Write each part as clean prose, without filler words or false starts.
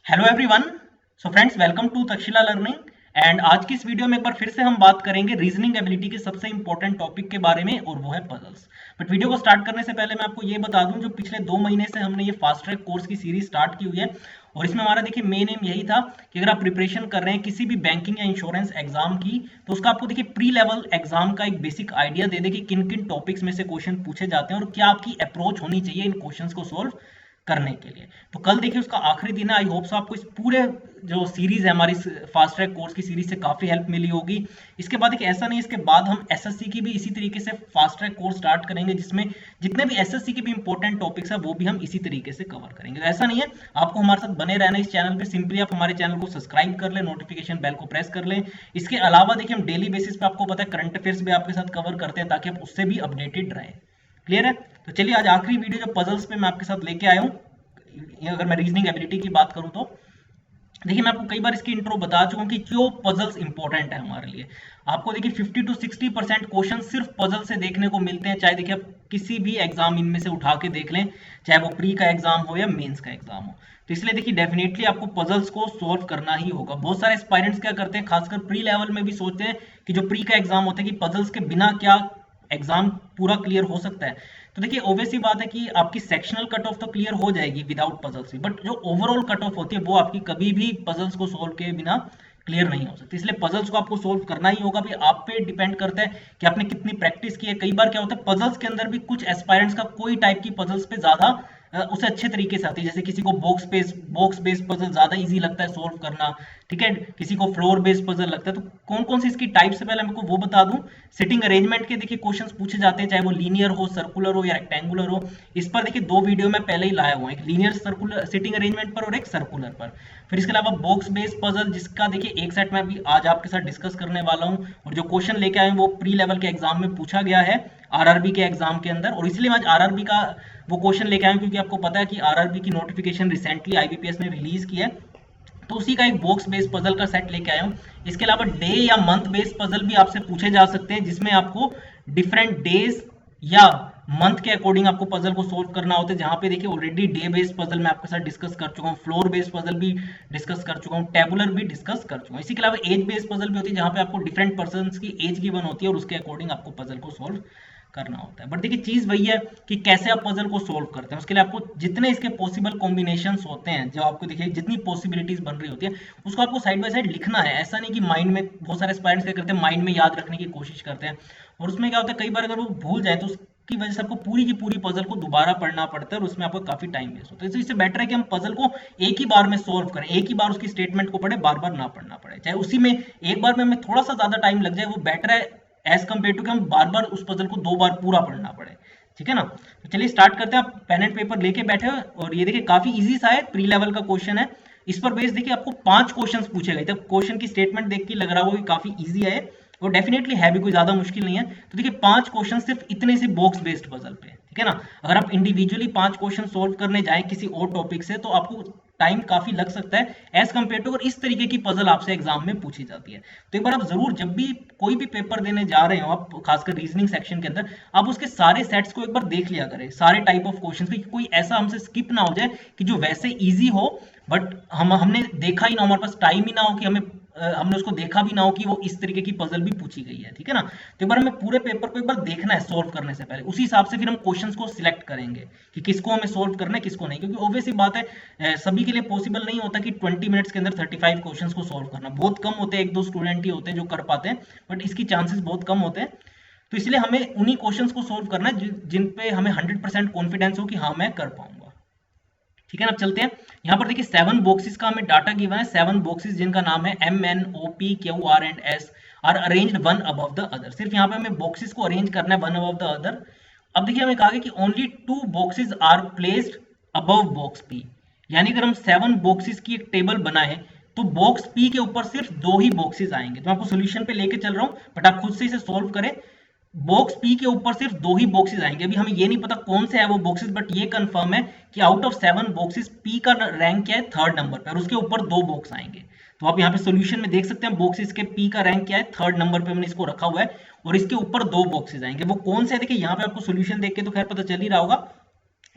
Hello everyone. So friends, welcome to Takshashila learning. And आज की इस वीडियो में एक बार फिर से हम बात करेंगे रीजनिंग एबिलिटी के सबसे इंपॉर्टेंट टॉपिक के बारे में, और वो है पजल्स। बट वीडियो को स्टार्ट करने से पहले मैं आपको ये बता दूं, जो पिछले 2 महीने से हमने ये फास्ट ट्रैक कोर्स की सीरीज स्टार्ट की हुई है, और इसमें हमारा देखिए मेन एम यही था कि अगर आप प्रिपरेशन कर रहे हैं किसी भी बैंकिंग या इंश्योरेंस एग्जाम की, तो उसका आपको देखिए प्री लेवल एग्जाम का एक बेसिक आइडिया दे दे कि किन किन टॉपिक्स में से क्वेश्चन पूछे जाते हैं और क्या आपकी अप्रोच होनी चाहिए इन क्वेश्चंस को सोल्व करने के लिए। तो कल देखिए उसका आखिरी दिन है। आई होप सो आपको इस पूरे जो सीरीज है हमारी फास्ट ट्रैक कोर्स की सीरीज से काफी हेल्प मिली होगी। इसके बाद एक ऐसा नहीं, इसके बाद हम एसएससी की भी इसी तरीके से फास्ट ट्रैक कोर्स स्टार्ट करेंगे, जिसमें जितने भी एसएससी के भी इंपॉर्टेंट टॉपिक्स है वो भी हम इसी तरीके से कवर करेंगे। तो ऐसा नहीं है, आपको हमारे साथ बने रहना इस चैनल पे। सिंपली आप हमारे चैनल को सब्सक्राइब कर लें, नोटिफिकेशन बेल को प्रेस कर लें। इसके अलावा देखिए हम डेली बेसिस पे, आपको पता है, करंट अफेयर्स भी आपके साथ कवर करते हैं ताकि आप उससे भी अपडेटेड रहें। क्लियर है? तो चलिए आज आखिरी वीडियो जो पजल्स पे मैं आपके साथ लेके आया हूँ, अगर मैं रीजनिंग एबिलिटी की बात करूं तो देखिए मैं आपको कई बार इसकी इंट्रो बता चुका हूं कि क्यों पजल्स इंपॉर्टेंट है हमारे लिए। आपको देखिए 50 to 60% क्वेश्चन सिर्फ पजल से देखने को मिलते हैं, चाहे देखिए आप किसी भी एग्जाम इनमें से उठा के देख लें, चाहे वो प्री का एग्जाम हो या मेंस का एग्जाम हो। तो इसलिए देखिए डेफिनेटली आपको पजल्स को सोल्व करना ही होगा। बहुत सारे एस्पायरेंट्स क्या करते हैं, खासकर प्री लेवल में भी सोचते हैं कि जो प्री का एग्जाम होता है कि पजल्स के बिना क्या एग्जाम पूरा क्लियर हो सकता है। तो देखिए ऑब्वियस सी बात है कि आपकी सेक्शनल कट ऑफ तो क्लियर हो जाएगी विदाउट पजल्स भी, बट जो ओवरऑल कट ऑफ होती है वो आपकी कभी भी पजल्स को सोल्व किए बिना क्लियर नहीं हो सकती। इसलिए पजल्स को आपको सोल्व करना ही होगा। भी आप पे डिपेंड करता है कि आपने कितनी प्रैक्टिस की है। कई बार क्या होता है, पजल्स के अंदर भी कुछ एस्पायरेंट्स का कोई टाइप की पजल्स पे ज्यादा उसे अच्छे तरीके से आती है। जैसे किसी को बॉक्स बेस्ड पजल ज्यादा इजी लगता है सोल्व करना, ठीक है, किसी को फ्लोर बेस्ड पजल लगता है। तो कौन कौन सी इसकी टाइप से पहले मैं आपको वो बता दूं। सिटिंग अरेंजमेंट के देखिए क्वेश्चंस पूछे जाते हैं, चाहे वो लीनियर हो, सर्कुलर हो या रेक्टेंगुलर हो। इस पर देखिए 2 वीडियो मैं पहले ही लाया हुआ, एक लीनियर सर्कुलर सिटिंग अरेंजमेंट पर और एक सर्कुलर पर। फिर इसके अलावा बॉक्स बेस्ड पजल, जिसका देखिए एक सेट मैं भी आज आपके साथ डिस्कस करने वाला हूं, और जो क्वेश्चन लेके आए वो प्री लेवल के एग्जाम में पूछा गया है, आरआरबी के एग्जाम के अंदर। और इसलिए मैं आज आरआरबी का वो क्वेश्चन लेके आया हूं, क्योंकि आपको पता है कि आरआरबी की नोटिफिकेशन रिसेंटली आईबीपीएस ने रिलीज की है, तो उसी का एक बॉक्स बेस्ड पजल का सेट लेके आया हूं। इसके अलावा डे या मंथ बेस्ड पजल भी आपसे पूछे जा सकते हैं, जिसमें आपको डिफरेंट डेज या मंथ के अकॉर्डिंग आपको पजल को सोल्व करना होता है। जहां पे देखिए ऑलरेडी डे बेस्ड पजल मैं आपके साथ डिस्कस कर चुका हूं, फ्लोर बेस्ड पजल भी डिस्कस कर चुका हूं, टेबुलर भी डिस्कस कर चुका हूं। इसी के अलावा एज बेस्ड पजल भी होती है, जहां पे आपको डिफरेंट पर्संस की एज गिवन होती है और उसके अकॉर्डिंग आपको पजल को सोल्व करना होता है। बट देखिए चीज वही है कि कैसे आप पजल को सोल्व करते हैं। उसके लिए आपको जितने इसके पॉसिबल कॉम्बिनेशंस होते हैं, जो आपको देखिए जितनी पॉसिबिलिटीज बन रही होती है, उसको आपको साइड बाय साइड लिखना है। ऐसा नहीं कि माइंड में, बहुत सारे एस्पायरेंट्स क्या करते हैं, माइंड में याद रखने की कोशिश करते हैं, और उसमें क्या होता है कई बार अगर वो भूल जाए तो उसकी वजह से आपको पूरी की पूरी पजल को दोबारा पढ़ना पड़ता है और उसमें आपको काफी टाइम वेस्ट होता है। तो इससे बेटर है कि हम पजल को एक ही बार में सोल्व करें, एक ही बार उसकी स्टेटमेंट को पढ़े, बार बार ना पढ़ना पड़े। चाहे उसी में एक बार में हमें थोड़ा सा ज्यादा टाइम लग जाए, वो बेटर है एज कम्पेयर टू कि हम बार बार उस पजल को 2 बार पूरा पढ़ना पड़े। ठीक है ना? तो चलिए स्टार्ट करते हैं। आप पेन एंड पेपर लेके बैठे हो, और ये देखिए काफी इजी सा है, प्री लेवल का क्वेश्चन है। इस पर बेस देखिए आपको 5 क्वेश्चंस पूछे गए थे। क्वेश्चन की स्टेटमेंट देख के लग रहा होगा कि काफी इजी है, और डेफिनेटली है भी, कोई ज्यादा मुश्किल नहीं है। तो देखिए 5 क्वेश्चन सिर्फ इतने से बॉक्स बेस्ड पजल पे, ठीक है ना? अगर आप इंडिविजुअली 5 क्वेश्चन सोल्व करने जाए किसी और टॉपिक से, तो आपको टाइम काफी लग सकता है एज कम्पेयर टू अगर इस तरीके की पजल आपसे एग्जाम में पूछी जाती है। तो एक बार आप जरूर, जब भी कोई भी पेपर देने जा रहे हो आप, खासकर रीजनिंग सेक्शन के अंदर, आप उसके सारे सेट्स को एक बार देख लिया करें, सारे टाइप ऑफ क्वेश्चंस की। कोई ऐसा हमसे स्किप ना हो जाए कि जो वैसे इजी हो बट हमने देखा ही ना, हमारे पास टाइम ही ना हो कि हमने उसको देखा भी ना हो कि वो इस तरीके की पजल भी पूछी गई है। ठीक है ना? तो एक बार हमें पूरे पेपर को एक बार देखना है सोल्व करने से पहले, उसी हिसाब से फिर हम क्वेश्चंस को सिलेक्ट करेंगे कि किसको हमें सोल्व करना है, किसको नहीं। क्योंकि ऑब्वियस ही बात है, सभी के लिए पॉसिबल नहीं होता कि 20 मिनट्स के अंदर 35 क्वेश्चंस को सोल्व करना। बहुत कम होते हैं, 1-2 स्टूडेंट ही होते हैं जो कर पाते हैं, बट इसकी चांसेस बहुत कम होते हैं। तो इसलिए हमें उन्हीं क्वेश्चंस को सोल्व करना है जिन पे हमें 100% कॉन्फिडेंस हो कि हाँ मैं कर पाऊंगा। ठीक है ना? अब चलते हैं। यहाँ पर देखिए 7 बॉक्सेस का हमें डाटा गिवन है। 7 बॉक्सेस जिनका नाम है MNOPQRandS are arranged one above the other. सिर्फ यहाँ पे हमें बॉक्सेस को अरेंज करना है वन अबव द अदर। अब देखिए हमें कहा गया कि only 2 boxes are placed above box P। यानी अगर हम 7 बॉक्सेस की एक टेबल बनाए तो बॉक्स P के ऊपर सिर्फ 2 ही बॉक्सेस आएंगे। तो मैं आपको सोल्यूशन पे लेके चल रहा हूँ, बट आप खुद से इसे सोल्व करें। बॉक्स पी के ऊपर सिर्फ 2 ही बॉक्सेस आएंगे। अभी हमें ये नहीं पता कौन से है वो बॉक्सेस, बट ये कंफर्म है कि आउट ऑफ 7 बॉक्सेस पी का रैंक क्या है, 3rd नंबर पे, और उसके ऊपर 2 बॉक्स आएंगे। तो आप यहाँ पे सॉल्यूशन में देख सकते हैं बॉक्सेस के पी का रैंक क्या है, 3rd नंबर पे हमने इसको रखा हुआ है, और इसके ऊपर 2 बॉक्सेस आएंगे। वो कौन से है देखिए यहाँ पे आपको सॉल्यूशन देख के तो खैर पता चल ही रहा होगा।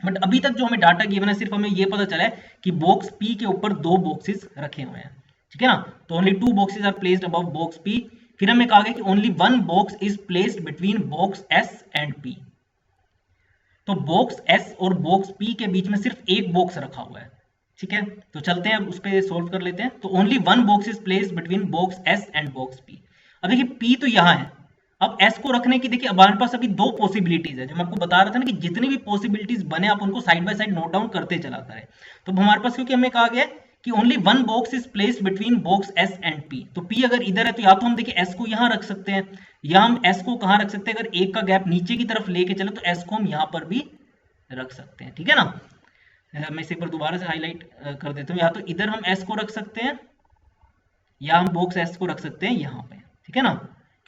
बट अभी तक जो हमें डाटा गिवन है सिर्फ हमें ये पता चला है कि बॉक्स पी के ऊपर 2 बॉक्सेस रखे हुए हैं, ठीक है ना। तो only 2 boxes are placed above box P. फिर हमें कहा गया कि only 1 box is placed between box S and P. तो बॉक्स एस और बॉक्स पी के बीच में सिर्फ एक बॉक्स रखा हुआ है, ठीक है। तो चलते हैं उस पर सोल्व कर लेते हैं। तो only 1 box is placed between box S and box P. अब देखिए पी तो यहाँ है, अब एस को रखने की देखिए हमारे पास अभी 2 पॉसिबिलिटीज है, जो मैं आपको बता रहा था ना कि जितनी भी पॉसिबिलिटीज बने आप उनको side by side note down करते चला करें। तो हमारे पास क्योंकि हमें कहा गया है कि only 1 box is placed between box S and P, तो पी अगर इधर है तो या तो हम देखिए एस को यहाँ रख सकते हैं, या हम एस को कहाँ रख सकते हैं, अगर एक का गैप नीचे की तरफ लेके चले तो एस को हम यहाँ पर भी रख सकते हैं, ठीक है ना। मैं इसे एक बार दोबारा से हाईलाइट कर देता हूँ, या तो इधर हम एस को रख सकते हैं या हम बॉक्स एस को रख सकते हैं यहाँ पे, ठीक है ना।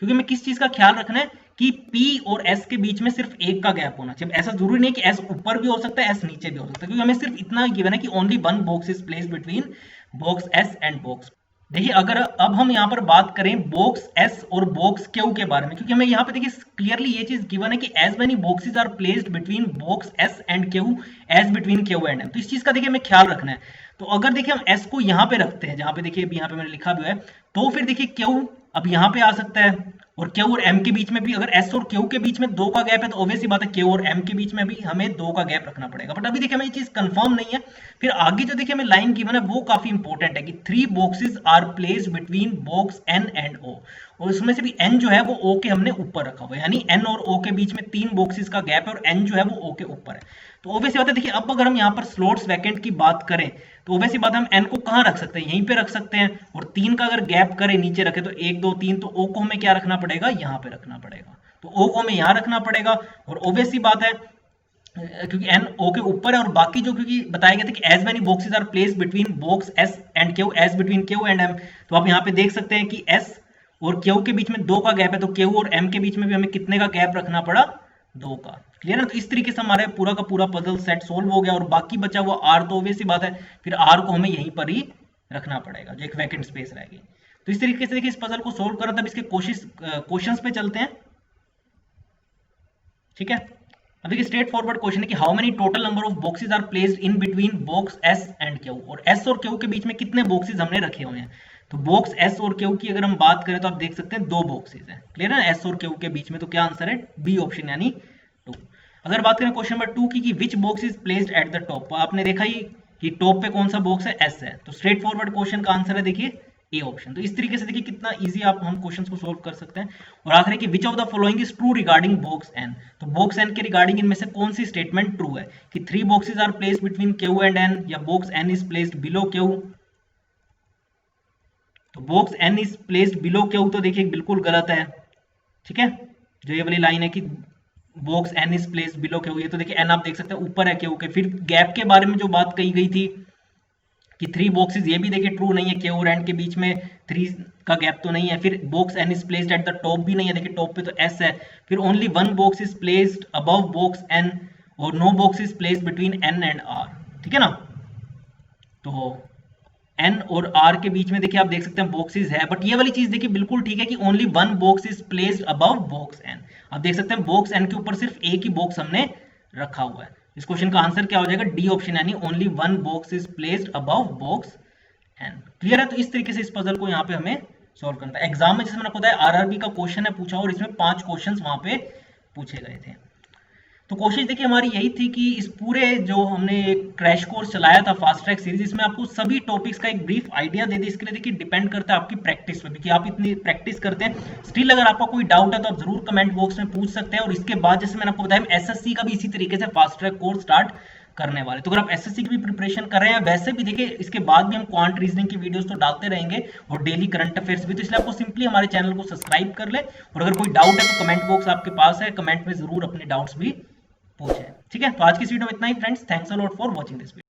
क्योंकि हमें किस चीज का ख्याल रखना है कि P और S के बीच में सिर्फ एक का गैप होना चाहिए। ऐसा जरूरी नहीं कि S ऊपर भी हो सकता है, S नीचे भी हो सकता है, क्योंकि हमें सिर्फ इतना गिवन है कि only 1 box is placed between box S and box. देखिए अगर अब हम यहाँ पर बात करें बॉक्स S और बॉक्स Q के बारे में, क्योंकि हमें यहाँ पे देखिए क्लियरली ये चीज गिवन है कि as many boxes are placed between box S and Q as between Q and M। तो इस चीज का देखिए हमें ख्याल रखना है। तो अगर देखिए हम S को यहाँ पे रखते हैं, जहाँ पे देखिए यहाँ पे मैंने लिखा भी है, तो फिर देखिए Q अब यहाँ पे आ सकता है, और Q और M के बीच में भी अगर S और Q के बीच में 2 का गैप है तो ऑब्वियसली बात है Q और M के बीच में भी हमें 2 का गैप रखना पड़ेगा। बट अभी देखिए हमें ये चीज कंफर्म नहीं है। फिर आगे जो देखिए हमें लाइन गिवन है वो काफी इंपॉर्टेंट है कि 3 boxes are placed between box N and O, और उसमें से भी N जो है वो O के हमने ऊपर रखा हुआ है, यानी N और O के बीच में 3 बॉक्सेस का गैप है और N जो है वो O के ऊपर है। तो ऑब्वियसली बात है देखिए अब अगर हम यहाँ पर स्लॉट्स वैकेंट की बात करें तो ऑब्वियसली बात है हम N को कहाँ रख सकते हैं, यहीं पे रख सकते हैं, और 3 का अगर गैप करें नीचे रखे तो 1 2 3, तो O को हमें क्या रखना पड़ेगा, यहाँ पे रखना पड़ेगा। तो O को हमें यहाँ रखना पड़ेगा, और ऑब्वियसली बात है क्योंकि N O के ऊपर है, और बाकी जो क्योंकि बताया गया था कि as many boxes are placed between box S and Q as between Q and M। तो आप यहाँ पे देख सकते हैं कि S और Q के बीच में 2 का गैप है, तो Q और M के बीच में भी हमें कितने का गैप रखना पड़ा, 2 का। क्लियर है। तो इस तरीके से हमारा पूरा का पूरा पजल सेट सोल्व हो गया, और बाकी बचा हुआ R तो ऑब्वियस सी बात है फिर R को हमें यहीं पर ही रखना पड़ेगा, जो एक वैकेंट स्पेस रहेगी। तो इस तरीके से देखिए इस पजल को सोल्व करा, तब इसके क्वेश्चंस पे चलते हैं, ठीक है। अब देखिए स्ट्रेट फॉरवर्ड क्वेश्चन है कि how many total number of boxes are placed in between box S and Q, और S और Q के बीच में कितने बॉक्सेस हमने रखे हुए हैं। तो बॉक्स S और Q की अगर हम बात करें तो आप देख सकते हैं 2 बॉक्सेस हैं, क्लियर है, S और Q के बीच में। तो क्या आंसर है, बी ऑप्शन यानी 2। अगर बात करें क्वेश्चन नंबर 2 की कि which box is placed at the top, आपने देखा ही कि टॉप पे कौन सा बॉक्स है, S है। तो स्ट्रेट फॉरवर्ड क्वेश्चन का आंसर है देखिए ए ऑप्शन। तो इस तरीके से देखिए कितना इजी आप हम क्वेश्चंस को सोल्व कर सकते हैं। और आखिर कि which of the following is true regarding box N, तो बॉक्स N के रिगार्डिंग इनमें से कौन सी स्टेटमेंट ट्रू है कि 3 boxes are placed between Q and N, या box N is placed below Q। तो box N is placed below Q तो देखिए बिल्कुल गलत है, ठीक है। जो ये वाली लाइन है कि box N is placed below Q, ये तो देखिए N आप देख सकते हैं ऊपर है Q के। फिर गैप के बारे में जो बात कही गई थी कि 3 बॉक्सेस, ये भी देखिए ट्रू नहीं है, Q और N के बीच में 3 का गैप तो नहीं है। फिर box N is placed at the top भी नहीं है, देखिए टॉप पे तो S है। फिर only 1 box is placed above box N, और no box is placed between N and R, ठीक है ना। तो N और R के बीच में देखिए आप देख सकते हैं बॉक्सेस है, बट ये वाली चीज देखिए बिल्कुल ठीक है कि only 1 box is placed above box N। आप देख सकते हैं बॉक्स N के ऊपर सिर्फ एक ही बॉक्स हमने रखा हुआ है। इस क्वेश्चन का आंसर क्या हो जाएगा, डी ऑप्शन, यानी only 1 box is placed above box N। Clear है। तो इस तरीके से इस पजल को यहाँ पे हमें सॉल्व करना है। एग्जाम में जैसे मैंने आपको बताया आरआरबी का क्वेश्चन है पूछा, और इसमें 5 क्वेश्चंस वहां पे पूछे गए थे। तो कोशिश देखिए हमारी यही थी कि इस पूरे जो हमने एक क्रैश कोर्स चलाया था फास्ट ट्रैक सीरीज, इसमें आपको सभी टॉपिक्स का एक ब्रीफ आइडिया दे दी। इसके लिए देखिए डिपेंड करता है आपकी प्रैक्टिस पे भी, कि आप इतनी प्रैक्टिस करते हैं। स्टिल अगर आपका कोई डाउट है तो आप जरूर कमेंट बॉक्स में पूछ सकते हैं। और इसके बाद जैसे मैंने आपको बताया एसएससी का भी इसी तरीके से फास्ट ट्रैक कोर्स स्टार्ट करने वाले। तो अगर आप एसएससी की भी प्रिपरेशन कर रहे हैं, वैसे भी देखिए इसके बाद भी हम क्वांट रीजनिंग की वीडियोस तो डालते रहेंगे, और डेली करंट अफेयर्स भी। तो इसलिए आपको सिंपली हमारे चैनल को सब्सक्राइब कर ले, और अगर कोई डाउट है तो कमेंट बॉक्स आपके पास है, कमेंट में जरूर अपने डाउट्स भी पूछे, ठीक है। तो आज की इस वीडियो में इतना ही friends, thanks a lot for watching this video.